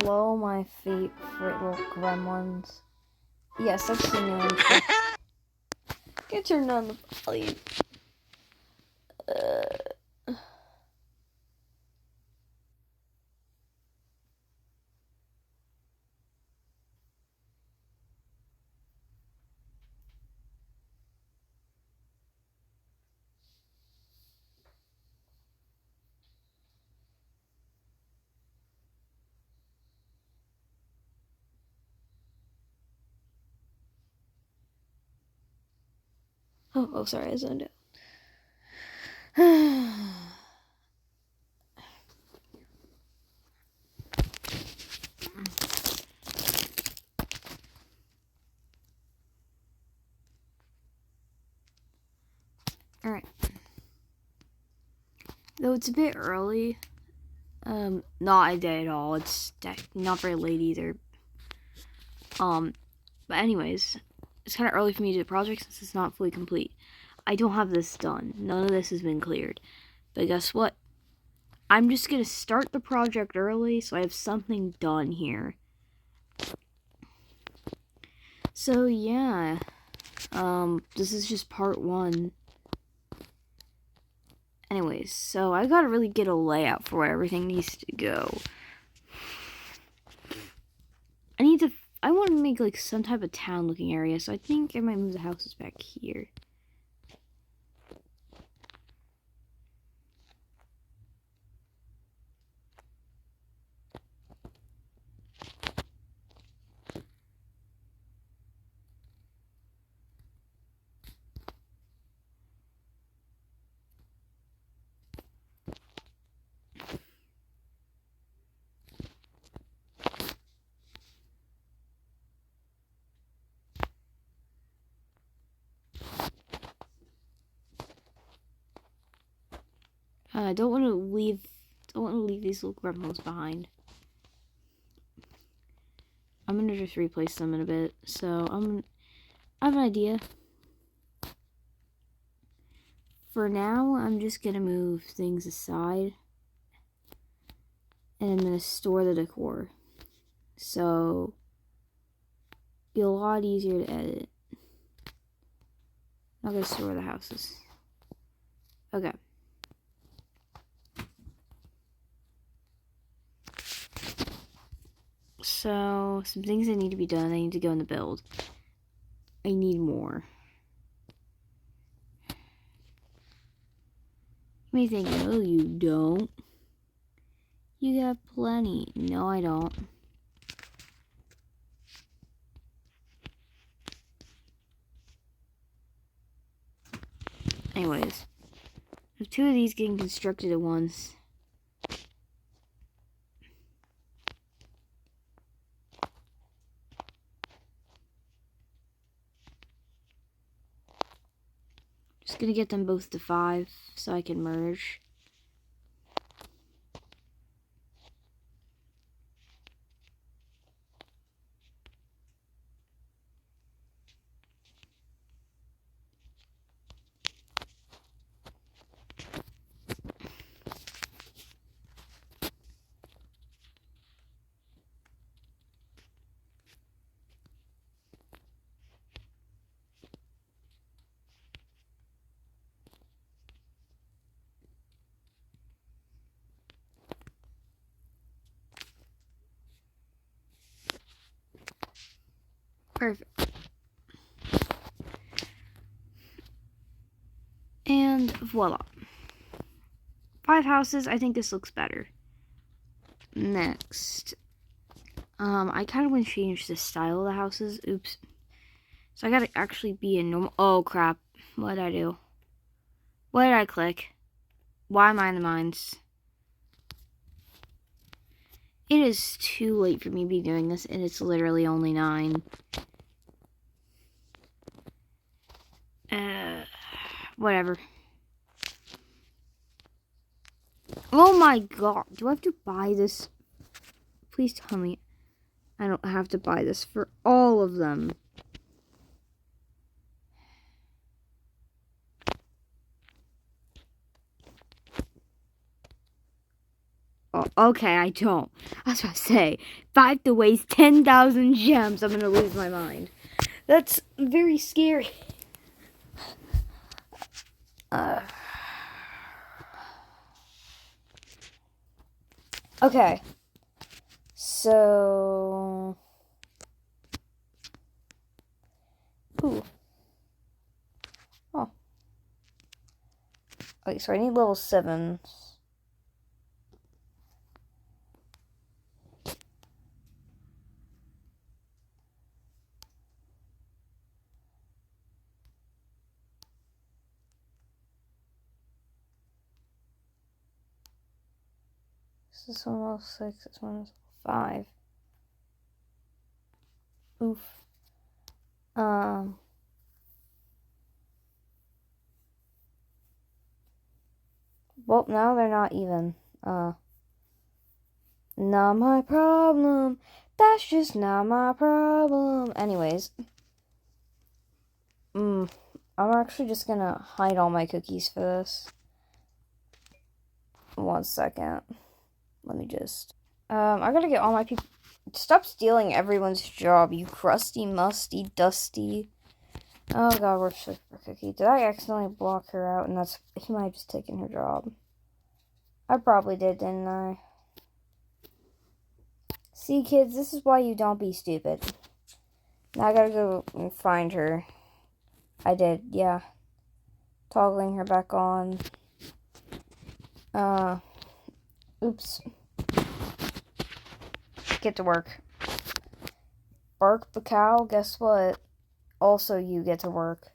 below my favorite little gremlins. Yes, that's the name. Get turned on the volume. Oh, sorry, I zoned out. Alright. Though it's a bit early. Not a day at all. It's not very late either. But anyways, it's kind of early for me to do the project since it's not fully complete. I don't have this done. None of this has been cleared. But guess what? I'm just going to start the project early so I have something done here. So, yeah. This is just part 1. Anyways, so I gotta really get a layout for where everything needs to go. I want to make like some type of town looking area, so I think I might move the houses back here. I don't want to leave these little gremlins behind. I'm gonna just replace them in a bit. So I have an idea. For now, I'm just gonna move things aside, and I'm gonna store the decor. So be a lot easier to edit. I'm gonna store the houses. Okay. So, some things that need to be done. I need to go in the build. I need more. You may think, no, you don't. You got plenty. No, I don't. Anyways, I have 2 of these getting constructed at once. Just gonna get them both to 5 so I can merge. Perfect. And voila. 5 houses. I think this looks better. Next. I kind of want to change the style of the houses. Oops. So I gotta actually be a normal... Oh, crap. What did I do? What did I click? Why am I in the mines? It is too late for me to be doing this, and it's literally only 9. Whatever. Oh my god. Do I have to buy this? Please tell me I don't have to buy this for all of them. Oh, okay, I don't. I was about to say, if I have to waste 10,000 gems, I'm gonna lose my mind. That's very scary. Okay. So... Ooh. Oh. Okay, so I need level 7. This is one level 6, this one is 5. Oof. Well, now they're not even. Not my problem. That's just not my problem. Anyways. I'm actually just gonna hide all my cookies for this. 1 second. Let me just... I gotta get all my people... Stop stealing everyone's job, you crusty, musty, dusty... Oh god, where's Super Cookie? Did I accidentally block her out and that's... He might have just taken her job. I probably did, didn't I? See, kids, this is why you don't be stupid. Now I gotta go and find her. I did, yeah. Toggling her back on. Oops. Get to work. Bark Bacow, guess what? Also, you get to work.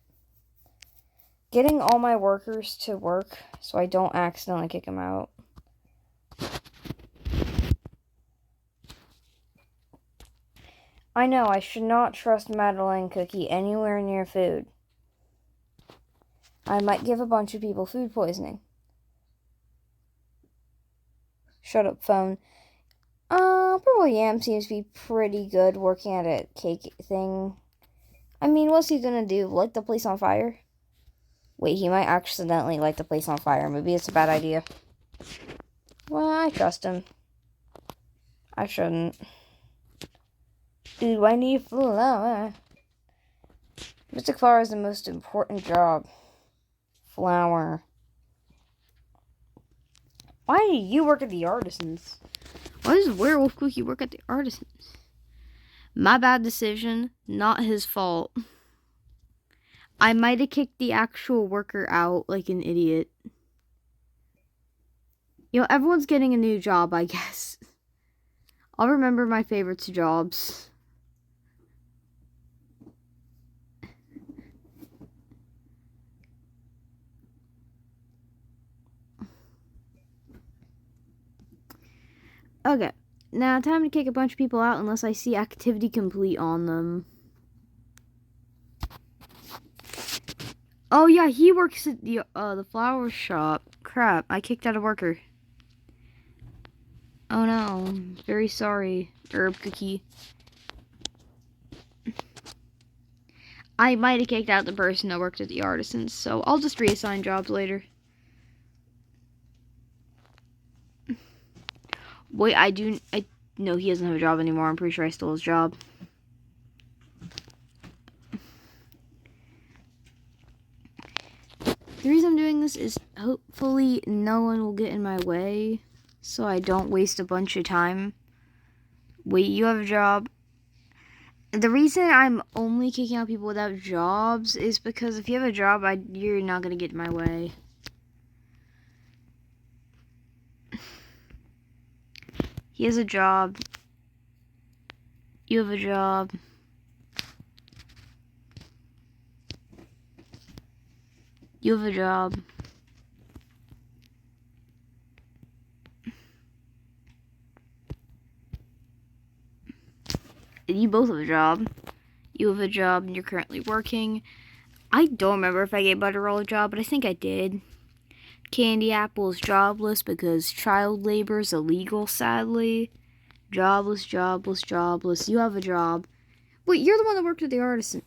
Getting all my workers to work so I don't accidentally kick them out. I know, I should not trust Madeline Cookie anywhere near food. I might give a bunch of people food poisoning. Shut up, phone. Purple Yam seems to be pretty good working at a cake thing. I mean, what's he gonna do? Light the place on fire? Wait, he might accidentally light the place on fire. Maybe it's a bad idea. Well, I trust him. I shouldn't. Ooh, I need flour. Mystic Flower is the most important job. Flour. Why do you work at the Artisans? Why does Werewolf Cookie work at the Artisans? My bad decision, not his fault. I might have kicked the actual worker out like an idiot. You know, everyone's getting a new job, I guess. I'll remember my favorite jobs. Okay, now time to kick a bunch of people out unless I see activity complete on them. Oh yeah, he works at the flower shop. Crap, I kicked out a worker. Oh no, very sorry, Herb Cookie. I might have kicked out the person that worked at the Artisans, so I'll just reassign jobs later. Wait, no, he doesn't have a job anymore. I'm pretty sure I stole his job. The reason I'm doing this is hopefully no one will get in my way, so I don't waste a bunch of time. Wait, you have a job? The reason I'm only kicking out people without jobs is because if you have a job, you're not going to get in my way. He has a job. You have a job. You have a job. You both have a job. You have a job and you're currently working. I don't remember if I gave Butterroll a job, but I think I did. Candy Apple is jobless because child labor is illegal, sadly. Jobless, jobless, jobless. You have a job. Wait, you're the one that worked at the Artisan.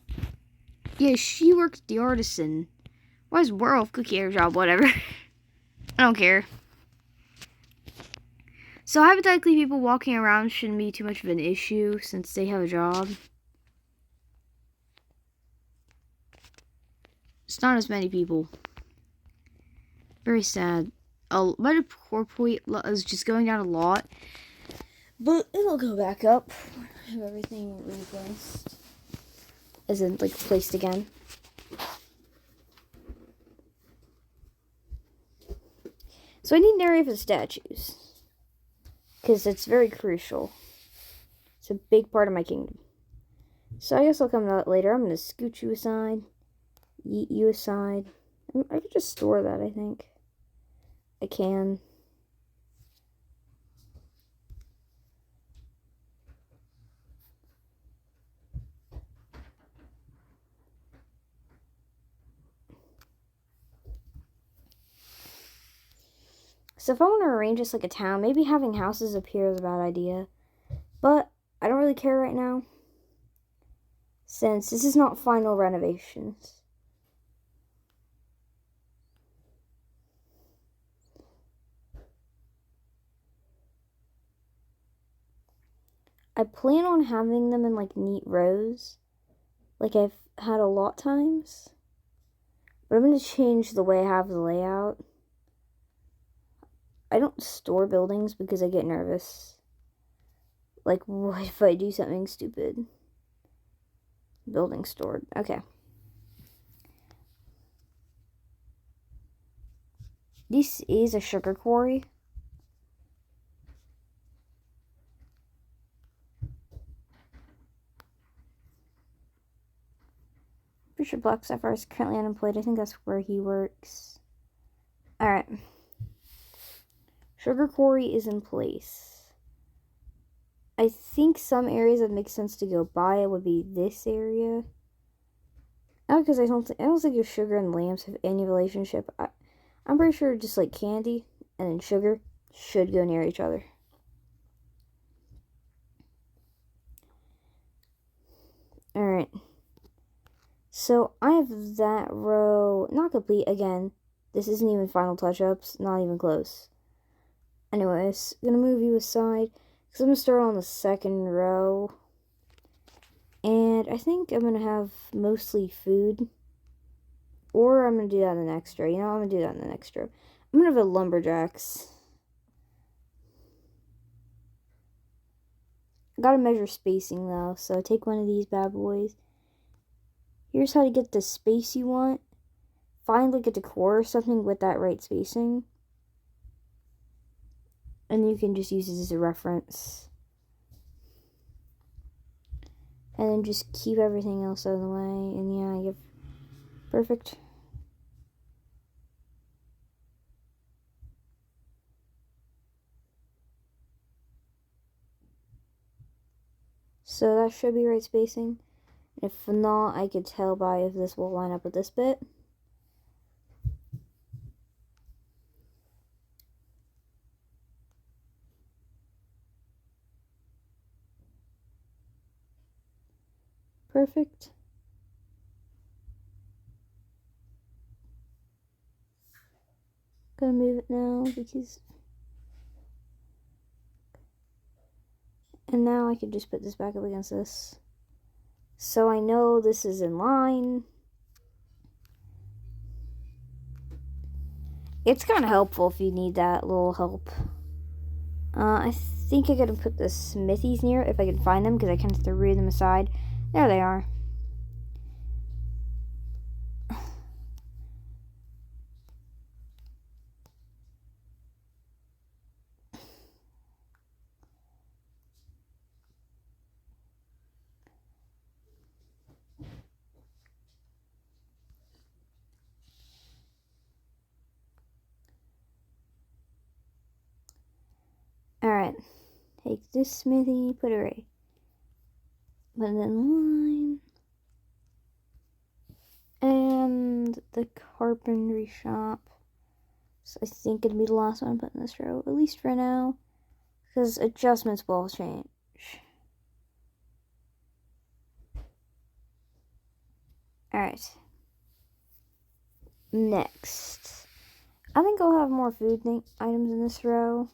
Yeah, she worked at the Artisan. Why is Werewolf Cookie have a job? Whatever. I don't care. So hypothetically, people walking around shouldn't be too much of an issue since they have a job. It's not as many people. Very sad. My poor point is just going down a lot. But it'll go back up. Have everything replaced. As in, like, placed again. So I need an area for statues. Because it's very crucial. It's a big part of my kingdom. So I guess I'll come to that later. I'm going to scoot you aside. Yeet you aside. I could just store that, I think. I can. So if I want to arrange this like a town, maybe having houses up here is a bad idea. But I don't really care right now, since this is not final renovations. I plan on having them in like neat rows, like I've had a lot times. But I'm going to change the way I have the layout. I don't store buildings because I get nervous. Like, what if I do something stupid? Building stored. Okay. This is a sugar quarry. Pretty sure Black Sapphire is currently unemployed. I think that's where he works. Alright. Sugar quarry is in place. I think some areas that make sense to go by would be this area. Not because I don't think your sugar and lamps have any relationship. I'm pretty sure just like candy and then sugar should go near each other. Alright. So I have that row not complete again. This isn't even final touch-ups, not even close. Anyways, gonna move you aside because I'm gonna start on the second row. And I think I'm gonna have mostly food. Or I'm gonna do that in the next row. You know, I'm gonna do that in the next row. I'm gonna have a lumberjacks. I gotta measure spacing though, so take one of these bad boys. Here's how to get the space you want. Find like a decor or something with that right spacing. And you can just use it as a reference. And then just keep everything else out of the way. And yeah, you have perfect. So that should be right spacing. If not, I could tell by if this will line up with this bit. Perfect. Gonna move it now because... And now I can just put this back up against this. So I know this is in line. It's kind of helpful if you need that little help. I think I gotta put the smithies near it if I can find them because I kind of threw them aside. There they are. Alright. Take this smithy, put it right. Put it in line. And the carpentry shop. So I think it'll be the last one I put in this row, at least for now. Because adjustments will change. Alright. Next. I think I'll have more food items in this row.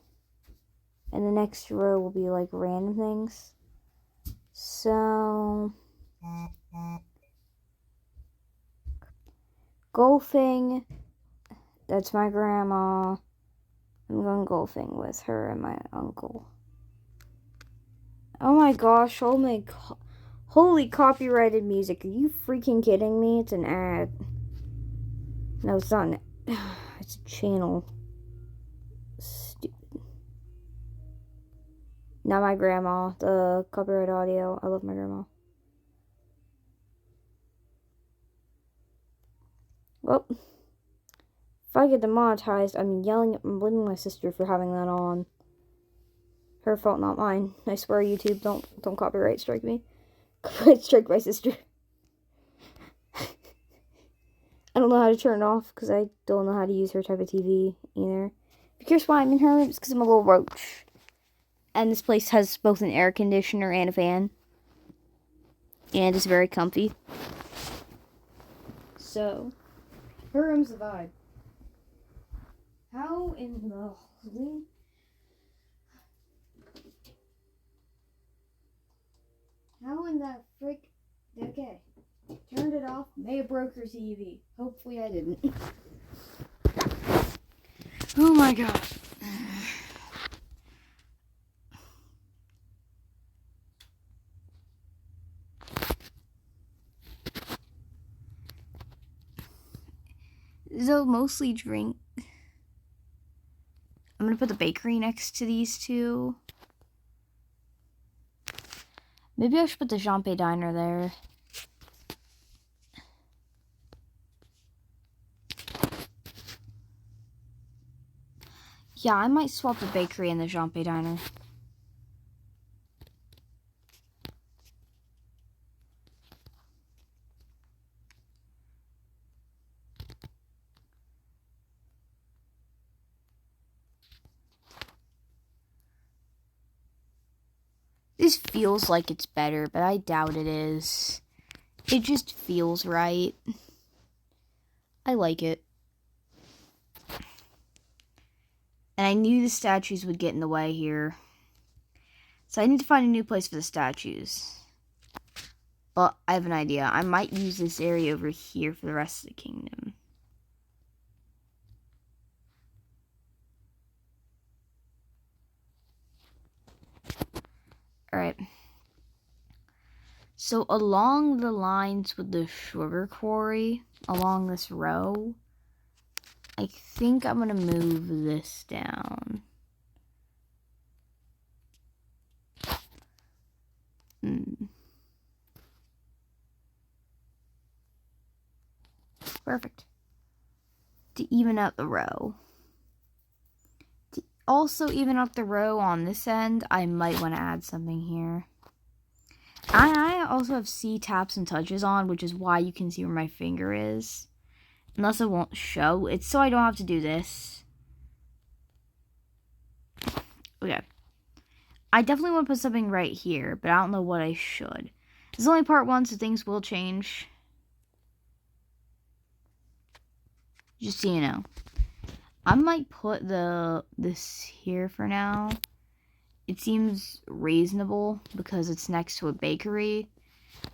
And the next row will be like random things. So, golfing. That's my grandma. I'm going golfing with her and my uncle. Oh my gosh, holy copyrighted music. Are you freaking kidding me? It's an ad. No, it's not an it's a channel. Stupid. Not my grandma. The copyright audio. I love my grandma. Well, if I get demonetized, I'm blaming my sister for having that on. Her fault, not mine. I swear, YouTube, don't copyright strike me. Copyright strike my sister. I don't know how to turn it off because I don't know how to use her type of TV either. If you're curious why I'm in her room, it's because I'm a little roach. And this place has both an air conditioner and a fan. And it's very comfy. So, her room's the vibe. How in the holy... How in the frick... Okay. Turned it off. May have broke her TV. Hopefully I didn't. Oh my god. So mostly drink. I'm gonna put the bakery next to these two. Maybe I should put the Jean-Pay Diner there. Yeah, I might swap the bakery and the Jean-Pay Diner. This feels like it's better, but I doubt it is. It just feels right. I like it. And I knew the statues would get in the way here. So I need to find a new place for the statues. But I have an idea. I might use this area over here for the rest of the kingdom. Alright. So along the lines with the sugar quarry, along this row, I think I'm going to move this down. Perfect. To even out the row. To also even out the row on this end, I might want to add something here. I also have C taps and touches on, which is why you can see where my finger is. Unless it won't show. It's so I don't have to do this. Okay. I definitely want to put something right here, but I don't know what I should. This is only part 1, so things will change. Just so you know. I might put this here for now. It seems reasonable because it's next to a bakery.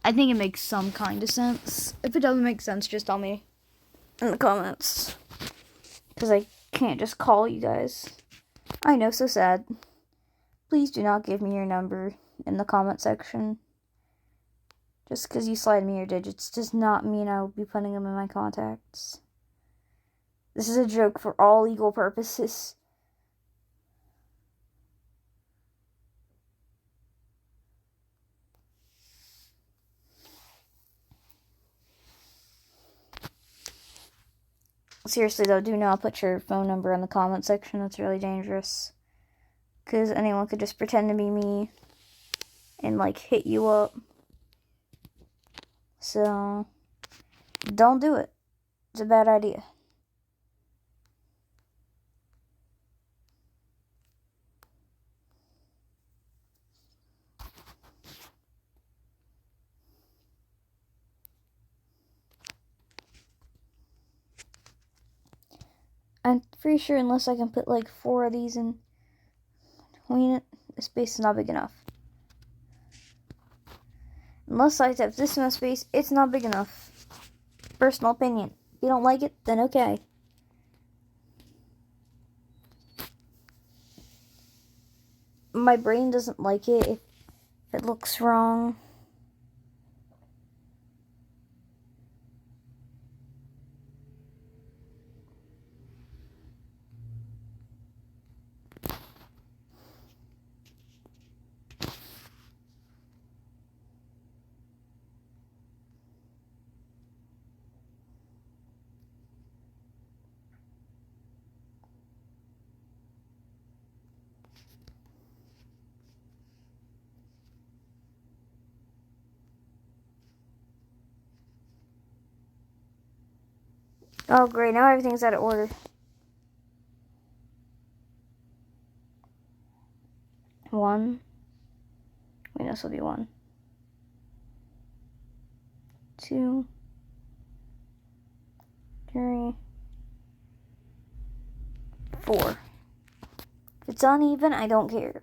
I think it makes some kind of sense. If it doesn't make sense, just tell me in the comments. Because I can't just call you guys. I know, so sad. Please do not give me your number in the comment section. Just because you slide me your digits does not mean I will be putting them in my contacts. This is a joke for all legal purposes. Seriously though, do not put your phone number in the comment section. That's really dangerous. Because anyone could just pretend to be me and like hit you up. So, don't do it. It's a bad idea. I'm pretty sure unless I can put like 4 of these in point. The space is not big enough. Unless I have this amount of space, it's not big enough. Personal opinion. If you don't like it, then okay. My brain doesn't like it if it looks wrong. Oh great, now everything's out of order. One. Wait, this will be 1. 2. 3. 4. If it's uneven, I don't care.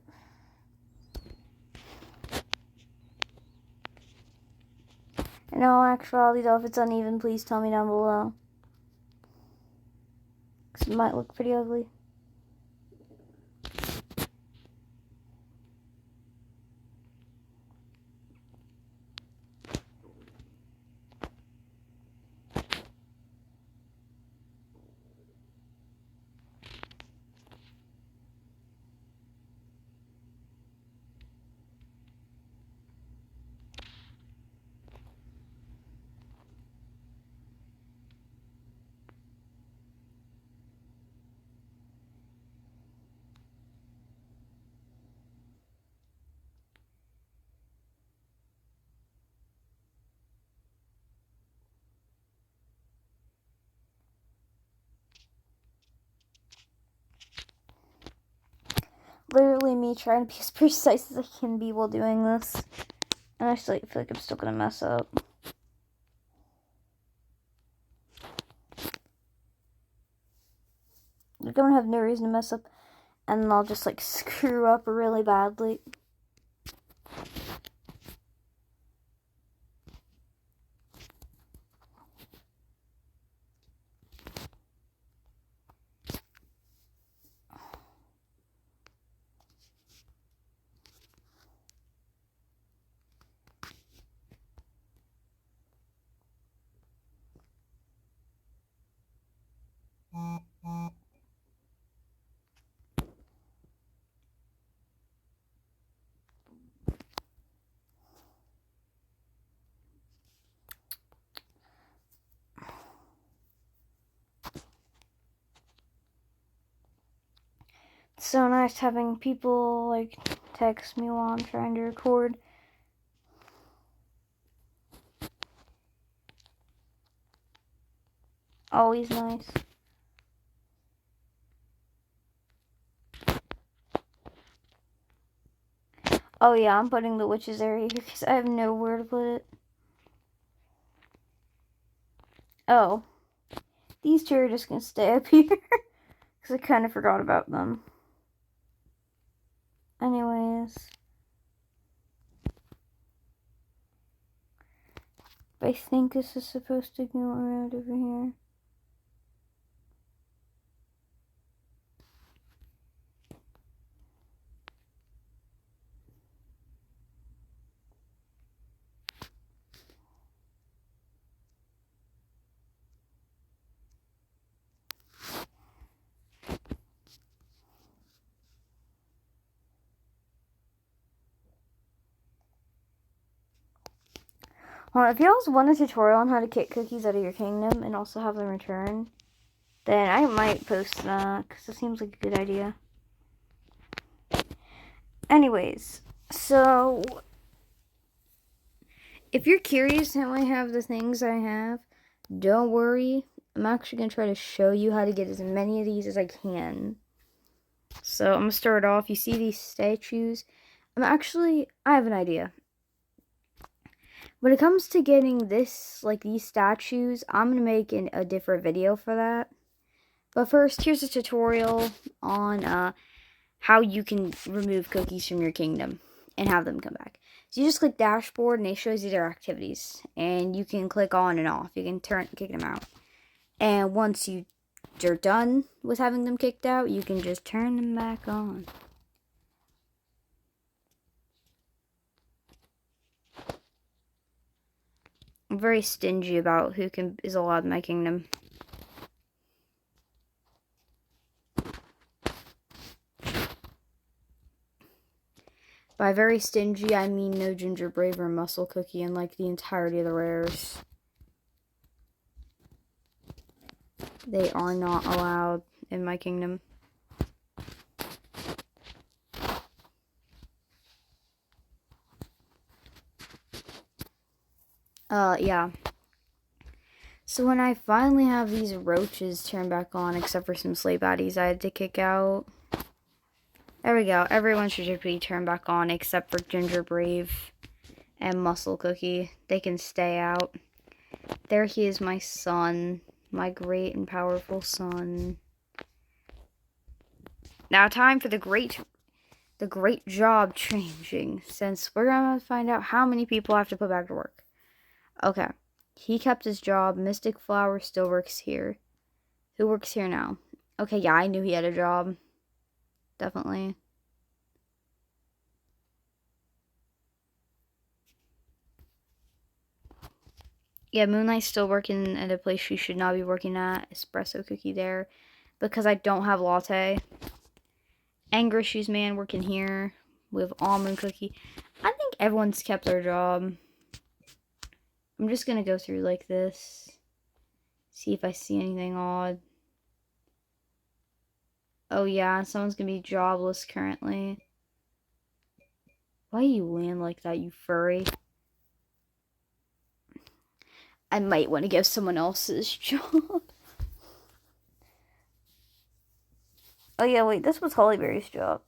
In all actuality, though, if it's uneven, please tell me down below. Because it might look pretty ugly. Literally me trying to be as precise as I can be while doing this. And I feel like I'm still gonna mess up. Like, I'm gonna have no reason to mess up, and then I'll just like screw up really badly. It's so nice having people like text me while I'm trying to record. Always nice. Oh yeah, I'm putting the witch's area here because I have nowhere to put it. Oh. These two are just gonna stay up here. Because I kind of forgot about them. Anyways. I think this is supposed to go around over here. Well, if y'all want a tutorial on how to get cookies out of your kingdom and also have them return, then I might post that because it seems like a good idea. Anyways, so if you're curious how I have the things I have, don't worry. I'm actually going to try to show you how to get as many of these as I can. So I'm going to start off. You see these statues? I have an idea. When it comes to getting this, like these statues, I'm going to make a different video for that. But first, here's a tutorial on how you can remove cookies from your kingdom and have them come back. So you just click dashboard and it shows you their activities. And you can click on and off. You can kick them out. And once you're done with having them kicked out, you can just turn them back on. I'm very stingy about who is allowed in my kingdom. By very stingy, I mean no Ginger Brave or Muscle Cookie in like the entirety of the rares. They are not allowed in my kingdom. Yeah. So when I finally have these roaches turned back on, except for some slave baddies I had to kick out. There we go. Everyone should be turned back on except for Ginger Brave and Muscle Cookie. They can stay out. There he is, my son. My great and powerful son. Now time for the great job changing. Since we're going to find out how many people I have to put back to work. Okay. He kept his job. Mystic Flower still works here. Who works here now? Okay, yeah, I knew he had a job. Definitely. Yeah, Moonlight's still working at a place she should not be working at. Espresso Cookie there. Because I don't have Latte. Angry Shoes Man working here with Almond Cookie. I think everyone's kept their job. I'm just going to go through like this. See if I see anything odd. Oh yeah, someone's going to be jobless currently. Why you land like that, you furry? I might want to give someone else's job. Oh yeah, wait, this was Hollyberry's job.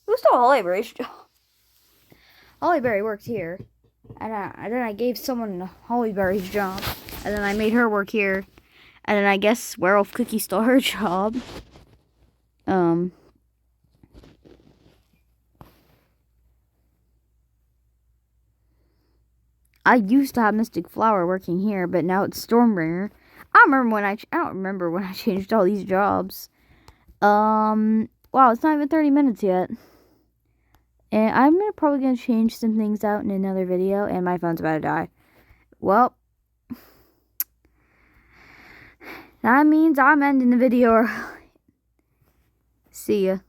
Who stole Hollyberry's job? Hollyberry worked here. And then I gave someone Hollyberry's job. And then I made her work here. And then I guess Werewolf Cookie stole her job. I used to have Mystic Flower working here, but now it's Stormbringer. I don't remember when I changed all these jobs. Wow, it's not even 30 minutes yet. And I'm probably gonna change some things out in another video, and my phone's about to die. Well, that means I'm ending the video. See ya.